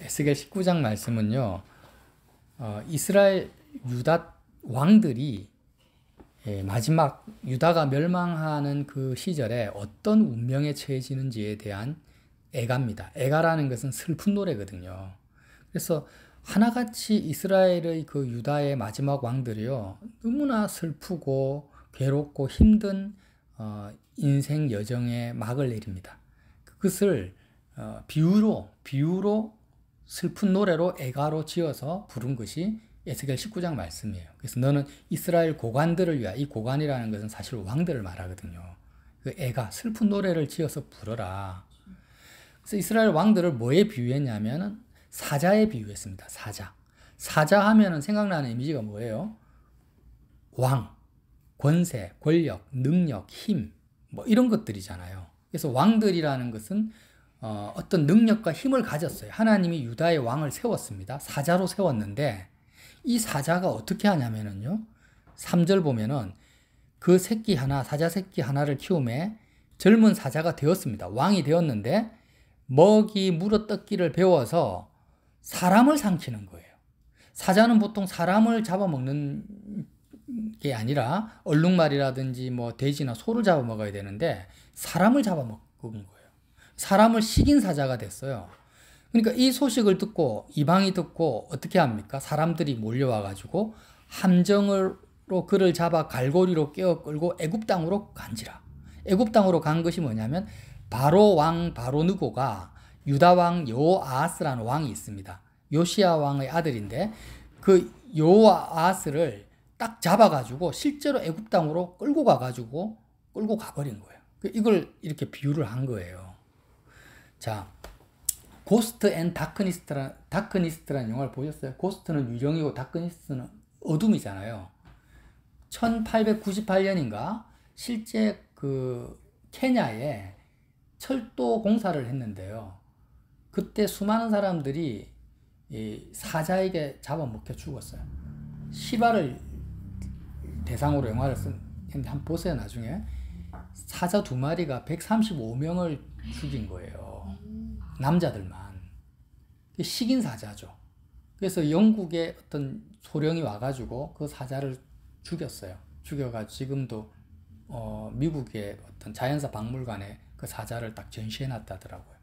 에스겔 19장 말씀은요, 이스라엘 유다 왕들이 마지막 유다가 멸망하는 그 시절에 어떤 운명에 처해지는지에 대한 애가입니다. 애가라는 것은 슬픈 노래거든요. 그래서 하나같이 이스라엘의 그 유다의 마지막 왕들이요, 너무나 슬프고 괴롭고 힘든 인생 여정에 막을 내립니다. 그것을 비유로 슬픈 노래로 애가로 지어서 부른 것이 에스겔 19장 말씀이에요. 그래서 너는 이스라엘 고관들을 위하여, 이 고관이라는 것은 사실 왕들을 말하거든요. 그 애가 슬픈 노래를 지어서 부르라. 그래서 이스라엘 왕들을 뭐에 비유했냐면 사자에 비유했습니다. 사자 하면은 생각나는 이미지가 뭐예요? 왕, 권세, 권력, 능력, 힘, 뭐 이런 것들이잖아요. 그래서 왕들이라는 것은 어떤 능력과 힘을 가졌어요. 하나님이 유다의 왕을 세웠습니다. 사자로 세웠는데 이 사자가 어떻게 하냐면은요, 3절 보면은 그 새끼 하나, 사자 새끼 하나를 키우매 젊은 사자가 되었습니다. 왕이 되었는데 먹이 물어뜯기를 배워서 사람을 삼키는 거예요. 사자는 보통 사람을 잡아먹는 게 아니라 얼룩말이라든지 뭐 돼지나 소를 잡아먹어야 되는데 사람을 잡아먹은 거예요. 사람을 식인 사자가 됐어요. 그러니까 이 소식을 듣고 이방이 듣고 어떻게 합니까? 사람들이 몰려와가지고 함정으로 그를 잡아 갈고리로 깨어 끌고 애굽 땅으로 간지라. 애굽 땅으로 간 것이 뭐냐면 바로 왕 바로 느고가 유다 왕 여호아하스라는 왕이 있습니다. 요시야 왕의 아들인데 그 여호아하스를 딱 잡아가지고 실제로 애굽 땅으로 끌고 가버린 거예요. 이걸 이렇게 비유를 한 거예요. 자, 고스트 앤 다크니스트라는 영화를 보셨어요? 고스트는 유령이고 다크니스트는 어둠이잖아요. 1898년인가 실제 그 케냐에 철도 공사를 했는데요. 그때 수많은 사람들이 이 사자에게 잡아먹혀 죽었어요. 시바를 대상으로 영화를 쓴데 한번 보세요. 나중에 사자 2마리가 135명을 죽인 거예요. 남자들만. 식인 사자죠. 그래서 영국의 어떤 소령이 와가지고 그 사자를 죽였어요. 죽여가지고 지금도 미국의 어떤 자연사 박물관에 그 사자를 딱 전시해놨다더라고요.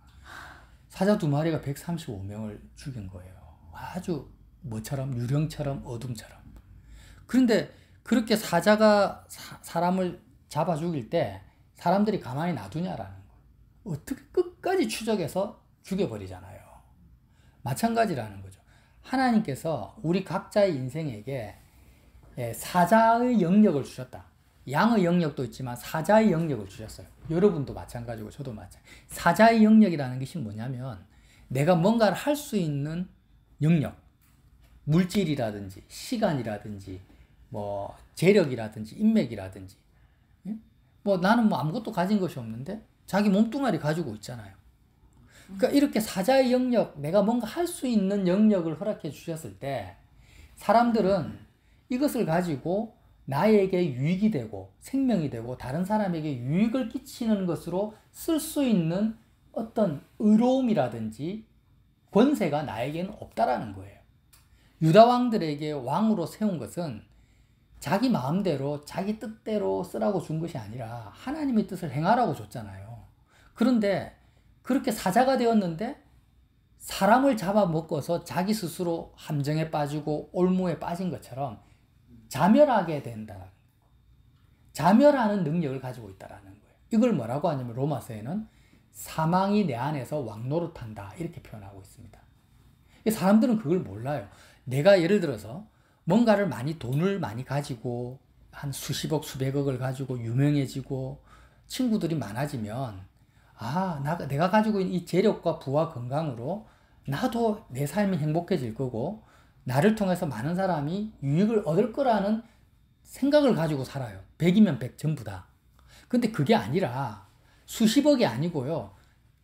사자 2마리가 135명을 죽인 거예요. 아주 뭐처럼 유령처럼 어둠처럼. 그런데 그렇게 사자가 사람을 잡아 죽일 때 사람들이 가만히 놔두냐라는 거예요. 어떻게 끝까지 추적해서 죽여버리잖아요. 마찬가지라는 거죠. 하나님께서 우리 각자의 인생에게 사자의 영역을 주셨다. 양의 영역도 있지만 사자의 영역을 주셨어요. 여러분도 마찬가지고 저도 마찬가지. 사자의 영역이라는 것이 뭐냐면 내가 뭔가를 할 수 있는 영역, 물질이라든지 시간이라든지 뭐 재력이라든지 인맥이라든지, 뭐 나는 뭐 아무것도 가진 것이 없는데 자기 몸뚱아리 가지고 있잖아요. 그러니까 이렇게 사자의 영역, 내가 뭔가 할 수 있는 영역을 허락해 주셨을 때 사람들은 이것을 가지고 나에게 유익이 되고 생명이 되고 다른 사람에게 유익을 끼치는 것으로 쓸 수 있는 어떤 의로움이라든지 권세가 나에게는 없다라는 거예요. 유다 왕들에게 왕으로 세운 것은 자기 마음대로 자기 뜻대로 쓰라고 준 것이 아니라 하나님의 뜻을 행하라고 줬잖아요. 그런데 그렇게 사자가 되었는데 사람을 잡아먹어서 자기 스스로 함정에 빠지고 올무에 빠진 것처럼 자멸하게 된다. 자멸하는 능력을 가지고 있다는 거예요. 이걸 뭐라고 하냐면 로마서에는 사망이 내 안에서 왕노릇한다 이렇게 표현하고 있습니다. 사람들은 그걸 몰라요. 내가 예를 들어서 뭔가를 돈을 많이 가지고 한 수십억 수백억을 가지고 유명해지고 친구들이 많아지면 내가 가지고 있는 이 재력과 부와 건강으로 나도 내 삶이 행복해질 거고 나를 통해서 많은 사람이 유익을 얻을 거라는 생각을 가지고 살아요. 100이면 100 전부 다. 근데 그게 아니라 수십억이 아니고요.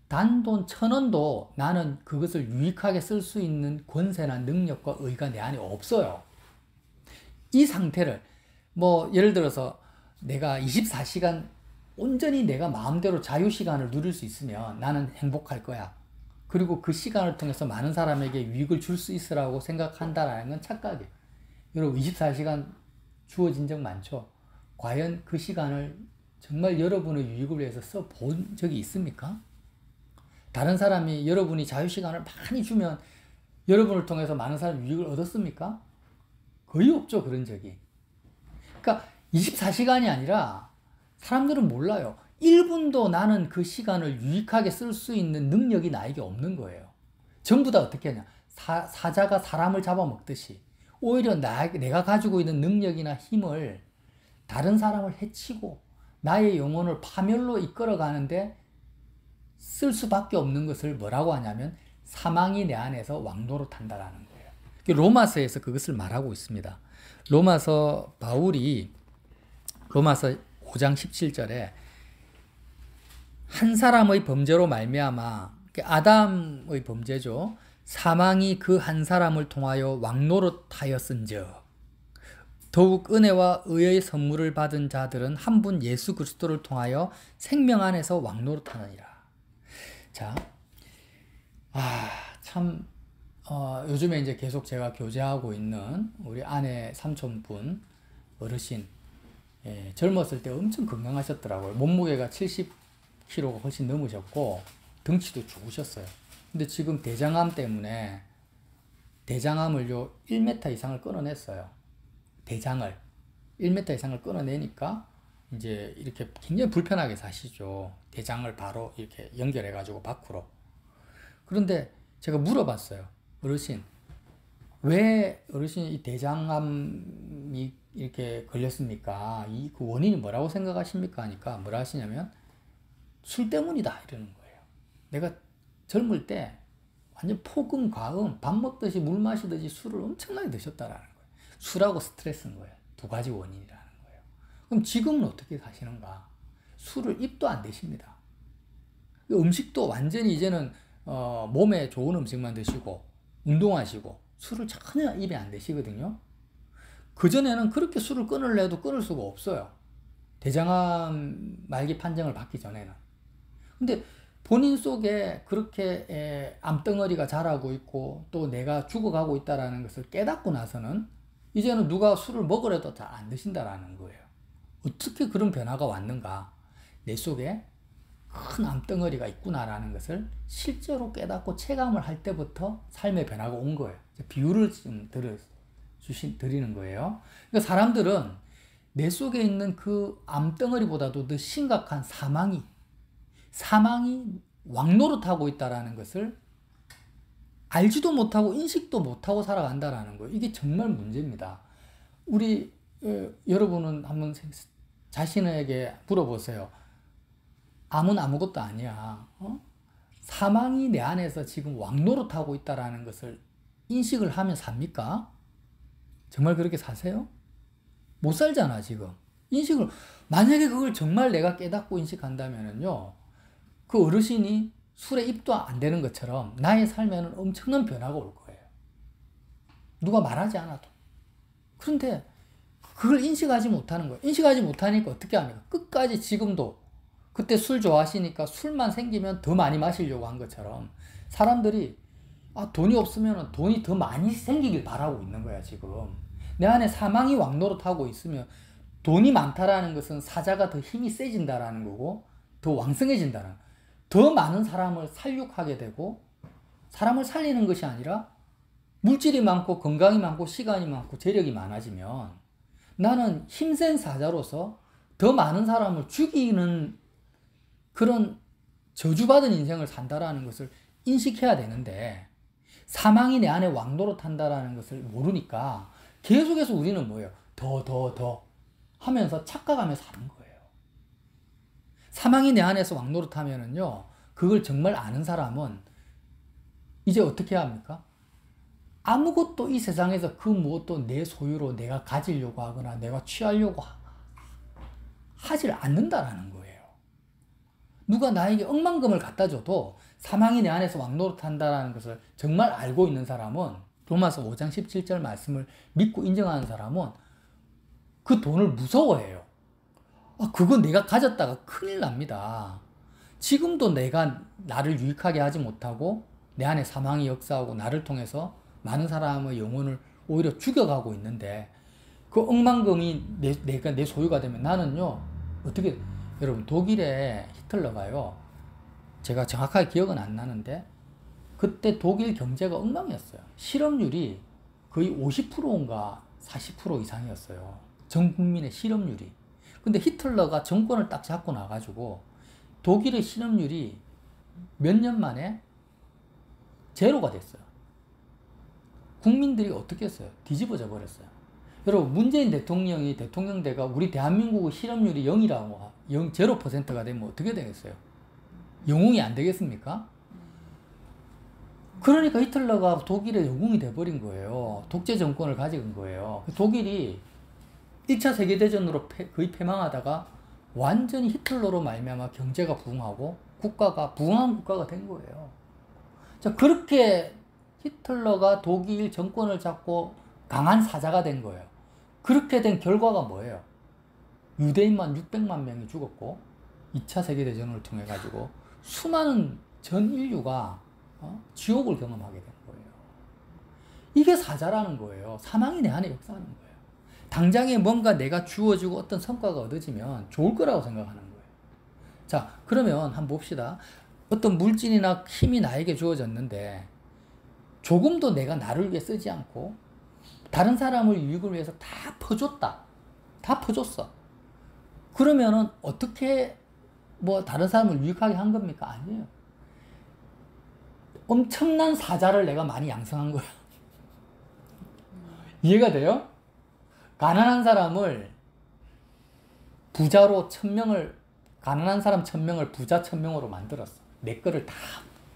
단돈 1,000원도 나는 그것을 유익하게 쓸 수 있는 권세나 능력과 의가 내 안에 없어요. 이 상태를 예를 들어서 내가 24시간 온전히 내가 마음대로 자유시간을 누릴 수 있으면 나는 행복할 거야. 그리고 그 시간을 통해서 많은 사람에게 유익을 줄 수 있으라고 생각한다라는 건 착각이에요. 여러분 24시간 주어진 적 많죠? 과연 그 시간을 정말 여러분의 유익을 위해서 써본 적이 있습니까? 다른 사람이 여러분이 자유시간을 많이 주면 여러분을 통해서 많은 사람이 유익을 얻었습니까? 거의 없죠, 그런 적이. 그러니까 24시간이 아니라 사람들은 몰라요. 1분도 나는 그 시간을 유익하게 쓸 수 있는 능력이 나에게 없는 거예요. 전부 다 어떻게 하냐. 사자가 사람을 잡아먹듯이 오히려 내가 가지고 있는 능력이나 힘을 다른 사람을 해치고 나의 영혼을 파멸로 이끌어가는데 쓸 수밖에 없는 것을 뭐라고 하냐면 사망이 내 안에서 왕노릇한다라는 거예요. 로마서에서 그것을 말하고 있습니다. 로마서 바울이 로마서 5장 17절에 한 사람의 범죄로 말미암아 아담의 범죄죠. 사망이 그 한 사람을 통하여 왕노릇하였은즉 더욱 은혜와 의의 선물을 받은 자들은 한 분 예수 그리스도를 통하여 생명 안에서 왕노릇하느니라. 자, 참 요즘에 이제 계속 제가 교제하고 있는 우리 아내 삼촌분 어르신, 젊었을 때 엄청 건강하셨더라고요. 몸무게가 70kg가 훨씬 넘으셨고 덩치도 좋으셨어요. 근데 지금 대장암 때문에 대장암을요 1m 이상을 끊어냈어요. 대장을 1m 이상을 끊어내니까 이제 이렇게 굉장히 불편하게 사시죠. 대장을 바로 이렇게 연결해가지고 밖으로. 그런데 제가 물어봤어요. 어르신, 왜 어르신이 이 대장암이 이렇게 걸렸습니까? 그 원인이 뭐라고 생각하십니까? 하니까 뭐라 하시냐면 술 때문이다 이러는 거예요. 내가 젊을 때 완전 폭음, 과음, 밥 먹듯이 물 마시듯이 술을 엄청나게 드셨다라는 거예요. 술하고 스트레스인 거예요. 두 가지 원인이라는 거예요. 그럼 지금은 어떻게 사시는가? 술을 입도 안 대십니다. 음식도 완전히 이제는 몸에 좋은 음식만 드시고 운동하시고 술을 전혀 입에 안 대시거든요. 그전에는 그렇게 술을 끊으려도 끊을 수가 없어요. 대장암 말기 판정을 받기 전에는. 근데 본인 속에 그렇게 암덩어리가 자라고 있고 또 내가 죽어가고 있다는 것을 깨닫고 나서는 이제는 누가 술을 먹으려도 잘 안 드신다라는 거예요. 어떻게 그런 변화가 왔는가? 내 속에 큰 암덩어리가 있구나라는 것을 실제로 깨닫고 체감을 할 때부터 삶의 변화가 온 거예요. 비유를 좀 드리는 거예요. 그러니까 사람들은 내 속에 있는 그 암덩어리보다도 더 심각한 사망이 왕노릇하고 있다는 것을 알지도 못하고 인식도 못하고 살아간다는 거예요. 이게 정말 문제입니다. 우리 여러분은 한번 자신에게 물어보세요. 암은 아무것도 아니야. 사망이 내 안에서 지금 왕노릇하고 있다는 것을 인식을 하면 삽니까? 정말 그렇게 사세요? 못 살잖아 지금. 만약에 그걸 정말 내가 깨닫고 인식한다면요, 그 어르신이 술에 입도 안 되는 것처럼 나의 삶에는 엄청난 변화가 올 거예요. 누가 말하지 않아도. 그런데 그걸 인식하지 못하는 거예요. 인식하지 못하니까 어떻게 합니까? 끝까지 지금도 그때 술 좋아하시니까 술만 생기면 더 많이 마시려고 한 것처럼 사람들이 돈이 없으면 돈이 더 많이 생기길 바라고 있는 거야 지금. 내 안에 사망이 왕노릇하고 있으면 돈이 많다라는 것은 사자가 더 힘이 세진다라는 거고 더 왕성해진다는, 더 많은 사람을 살육하게 되고, 사람을 살리는 것이 아니라 물질이 많고 건강이 많고 시간이 많고 재력이 많아지면 나는 힘센 사자로서 더 많은 사람을 죽이는 그런 저주받은 인생을 산다라는 것을 인식해야 되는데, 사망이 내 안에 왕노릇한다라는 것을 모르니까 계속해서 우리는 뭐예요? 더 하면서 착각하며 사는 거예요. 사망이 내 안에서 왕노릇하면은요, 그걸 정말 아는 사람은 이제 어떻게 해야 합니까? 아무것도 이 세상에서 그 무엇도 내 소유로 내가 가지려고 하거나 내가 취하려고 하질 않는다라는 거예요. 누가 나에게 억만금을 갖다 줘도 사망이 내 안에서 왕노릇한다는 것을 정말 알고 있는 사람은, 로마서 5장 17절 말씀을 믿고 인정하는 사람은 그 돈을 무서워해요. 그거 내가 가졌다가 큰일 납니다. 지금도 내가 나를 유익하게 하지 못하고 내 안에 사망이 역사하고 나를 통해서 많은 사람의 영혼을 오히려 죽여가고 있는데 그 억만금이 내 소유가 되면 나는요, 어떻게, 여러분, 독일의 히틀러가요, 제가 정확하게 기억은 안 나는데, 그때 독일 경제가 엉망이었어요. 실업률이 거의 50%인가 40% 이상이었어요. 전 국민의 실업률이. 근데 히틀러가 정권을 딱 잡고 나가지고 독일의 실업률이 몇 년 만에 제로가 됐어요. 국민들이 어떻게 했어요? 뒤집어져 버렸어요. 여러분, 문재인 대통령이 대통령대가 우리 대한민국의 실업률이 0이라고, 0%가 되면 어떻게 되겠어요? 영웅이 안 되겠습니까? 그러니까 히틀러가 독일의 영웅이 돼버린 거예요. 독재 정권을 가진 거예요. 독일이 1차 세계대전으로 거의 패망하다가 완전히 히틀러로 말미암아 경제가 부흥하고 국가가 부흥한 국가가 된 거예요. 자, 그렇게 히틀러가 독일 정권을 잡고 강한 사자가 된 거예요. 그렇게 된 결과가 뭐예요? 유대인만 600만 명이 죽었고 2차 세계대전을 통해 가지고 수많은 전 인류가 지옥을 경험하게 된 거예요. 이게 사자라는 거예요. 사망이 내 안에 역사하는 거예요. 당장에 뭔가 내가 주어지고 어떤 성과가 얻어지면 좋을 거라고 생각하는 거예요. 자, 그러면 한번 봅시다. 어떤 물질이나 힘이 나에게 주어졌는데 조금도 내가 나를 위해 쓰지 않고 다른 사람을 유익을 위해서 다 퍼줬다. 다 퍼줬어. 그러면은 어떻게 뭐 다른 사람을 유익하게 한 겁니까? 아니에요. 엄청난 사자를 내가 많이 양성한 거야. 이해가 돼요? 가난한 사람을 부자로 1000명을, 가난한 사람 1000명을 부자 1000명으로 만들었어. 내 거를 다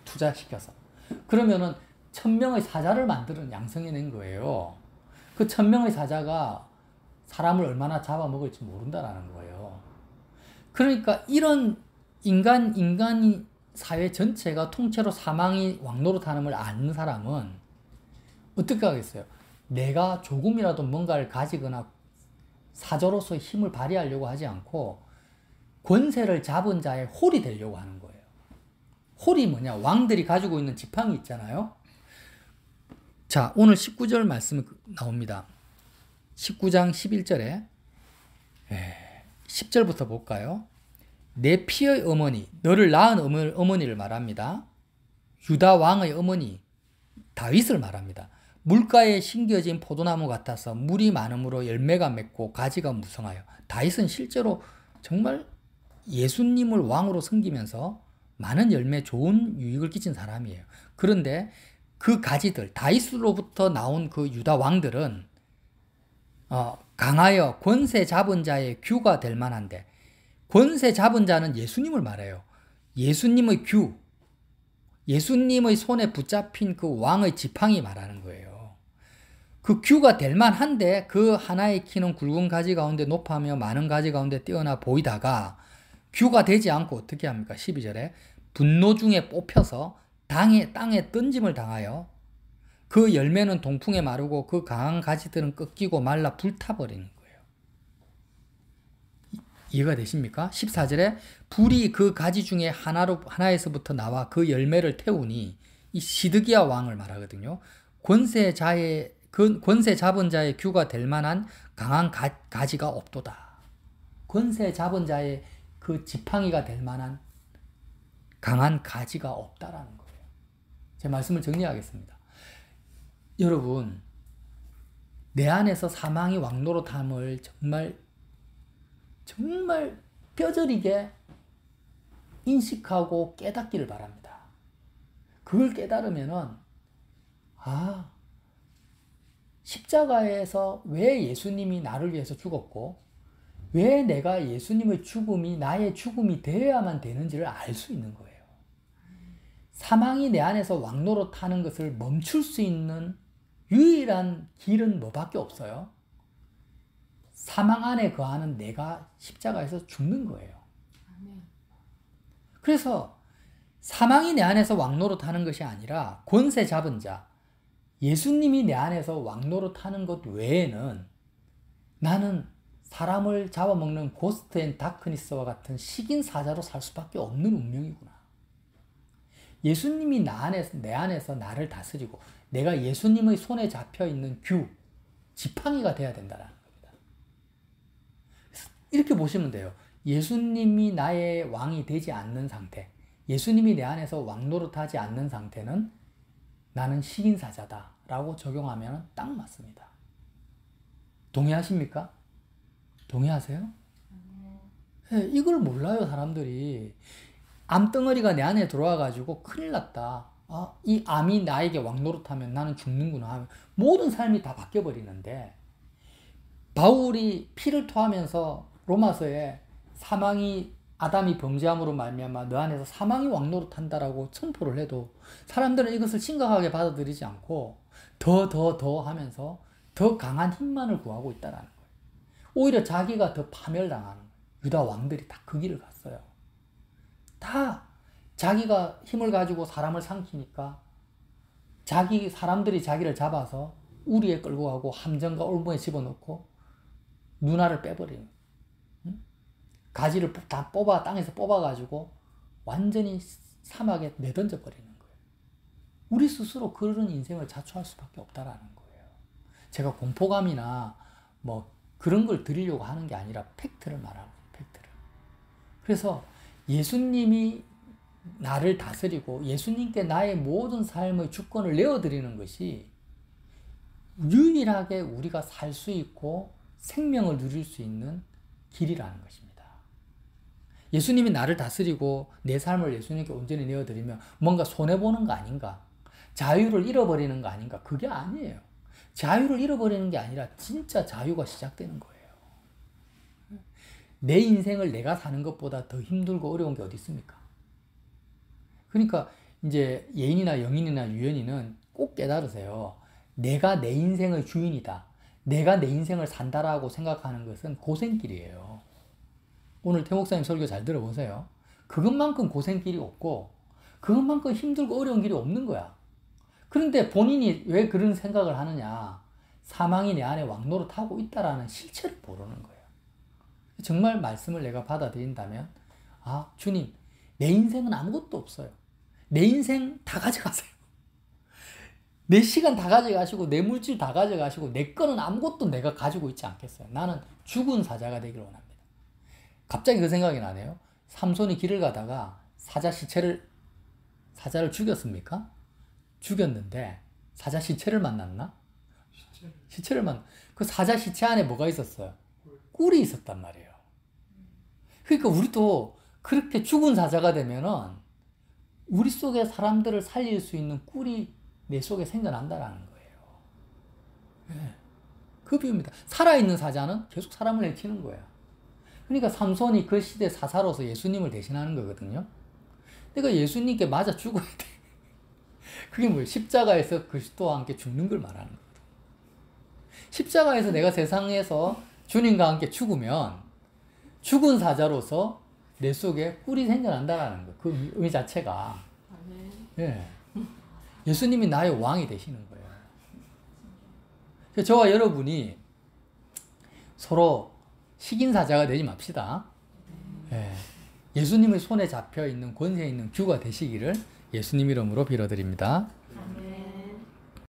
투자시켜서. 그러면은 1000명의 사자를 만드는 양성해낸 거예요. 그 1000명의 사자가 사람을 얼마나 잡아먹을지 모른다라는 거예요. 그러니까 이런 인간이 사회 전체가 통째로 사망이 왕노릇하는 걸 아는 사람은 어떻게 하겠어요? 내가 조금이라도 뭔가를 가지거나 사조로서의 힘을 발휘하려고 하지 않고 권세를 잡은 자의 홀이 되려고 하는 거예요. 홀이 뭐냐? 왕들이 가지고 있는 지팡이 있잖아요. 자, 오늘 19절 말씀 나옵니다. 19장 11절에 10절부터 볼까요? 내 피의 어머니, 너를 낳은 어머니를 말합니다. 유다 왕의 어머니 다윗을 말합니다. 물가에 심겨진 포도나무 같아서 물이 많음으로 열매가 맺고 가지가 무성하여. 다윗은 실제로 정말 예수님을 왕으로 섬기면서 많은 열매, 좋은 유익을 끼친 사람이에요. 그런데 그 가지들, 다윗으로부터 나온 그 유다 왕들은 강하여 권세 잡은 자의 규가 될 만한데, 권세 잡은 자는 예수님을 말해요. 예수님의 규, 예수님의 손에 붙잡힌 그 왕의 지팡이 말하는 거예요. 그 규가 될 만한데 그 하나의 키는 굵은 가지 가운데 높아며 많은 가지 가운데 뛰어나 보이다가 규가 되지 않고 어떻게 합니까? 12절에 분노 중에 뽑혀서 땅에 던짐을 당하여 그 열매는 동풍에 마르고 그 강한 가지들은 꺾이고 말라 불타버리는 거예요. 이해가 되십니까? 14절에 불이 그 가지 중에 하나에서부터 나와 그 열매를 태우니, 이 시드기야 왕을 말하거든요. 권세 잡은 자의 규가 될 만한 강한 가지가 없도다. 권세 잡은 자의 그 지팡이가 될 만한 강한 가지가 없다라는 거예요. 제 말씀을 정리하겠습니다. 여러분, 내 안에서 사망이 왕노릇함을 정말 뼈저리게 인식하고 깨닫기를 바랍니다. 그걸 깨달으면은 십자가에서 왜 예수님이 나를 위해서 죽었고 왜 내가 예수님의 죽음이 나의 죽음이 되어야만 되는지를 알 수 있는 거예요. 사망이 내 안에서 왕노릇하는 것을 멈출 수 있는 유일한 길은 뭐밖에 없어요? 사망 안에 거하는 내가 십자가에서 죽는 거예요. 그래서 사망이 내 안에서 왕노릇하는 것이 아니라 권세 잡은 자, 예수님이 내 안에서 왕노릇하는 것 외에는 나는 사람을 잡아먹는 고스트 앤 다크니스와 같은 식인 사자로 살 수밖에 없는 운명이구나. 예수님이 내 안에서 나를 다스리고 내가 예수님의 손에 잡혀 있는 규, 지팡이가 돼야 된다는 겁니다. 이렇게 보시면 돼요. 예수님이 나의 왕이 되지 않는 상태, 예수님이 내 안에서 왕노릇하지 않는 상태는 나는 식인사자다 라고 적용하면 딱 맞습니다. 동의하십니까? 동의하세요? 네, 이걸 몰라요, 사람들이. 암덩어리가 내 안에 들어와가지고 큰일 났다. 이 암이 나에게 왕노릇하면 나는 죽는구나 하면 모든 삶이 다 바뀌어버리는데, 바울이 피를 토하면서 로마서에 아담이 범죄함으로 말미암아 너 안에서 사망이 왕노릇한다라고 선포를 해도 사람들은 이것을 심각하게 받아들이지 않고 더 하면서 더 강한 힘만을 구하고 있다는 거예요. 오히려 자기가 더 파멸당하는 거예요. 유다 왕들이 다 그 길을 갔어요. 다 자기가 힘을 가지고 사람을 삼키니까 사람들이 자기를 잡아서 우리에 끌고 가고 함정과 올무에 집어넣고 누나를 빼버리는, 가지를 다 땅에서 뽑아가지고 완전히 사막에 내던져 버리는 거예요. 우리 스스로 그런 인생을 자초할 수밖에 없다라는 거예요. 제가 공포감이나 뭐 그런 걸 드리려고 하는 게 아니라 팩트를 말하는 거예요. 팩트를. 그래서 예수님이 나를 다스리고 예수님께 나의 모든 삶의 주권을 내어드리는 것이 유일하게 우리가 살 수 있고 생명을 누릴 수 있는 길이라는 것입니다. 예수님이 나를 다스리고 내 삶을 예수님께 온전히 내어드리면 뭔가 손해보는 거 아닌가? 자유를 잃어버리는 거 아닌가? 그게 아니에요. 자유를 잃어버리는 게 아니라 진짜 자유가 시작되는 거예요. 내 인생을 내가 사는 것보다 더 힘들고 어려운 게 어디 있습니까? 그러니까 이제 예인이나 영인이나 유연이는 꼭 깨달으세요. 내가 내 인생의 주인이다. 내가 내 인생을 산다라고 생각하는 것은 고생길이에요. 오늘 태 목사님 설교 잘 들어보세요. 그것만큼 고생길이 없고 그것만큼 힘들고 어려운 길이 없는 거야. 그런데 본인이 왜 그런 생각을 하느냐? 사망이 내 안에 왕노릇하고 있다라는 실체를 모르는 거예요. 정말 말씀을 내가 받아들인다면, 주님, 내 인생은 아무것도 없어요. 내 인생 다 가져가세요. 내 시간 다 가져가시고 내 물질 다 가져가시고 내 거는 아무것도 내가 가지고 있지 않겠어요. 나는 죽은 사자가 되기를 원합니다. 갑자기 그 생각이 나네요. 삼손이 길을 가다가 사자를 죽였습니까? 죽였는데 사자 시체를 만났나? 시체를 그 사자 시체 안에 뭐가 있었어요? 꿀이 있었단 말이에요. 그러니까 우리도 그렇게 죽은 사자가 되면은 우리 속에 사람들을 살릴 수 있는 꿀이 내 속에 생겨난다라는 거예요. 네. 그 비유입니다. 살아있는 사자는 계속 사람을 해치는 거예요. 그러니까 삼손이 그 시대 사사로서 예수님을 대신하는 거거든요. 그러니까 예수님께 맞아 죽어야 돼. 그게 뭐예요? 십자가에서 그리스도와 함께 죽는 걸 말하는 거예요. 십자가에서 내가 세상에서 주님과 함께 죽으면 죽은 사자로서 내 속에 꿀이 생겨난다는 거예요. 그 의미 자체가. 예. 예수님이 나의 왕이 되시는 거예요. 그래서 저와 여러분이 서로 식인사자가 되지 맙시다. 예. 예수님의 손에 잡혀 있는 권세 있는 규가 되시기를 예수님 이름으로 빌어드립니다. 아멘.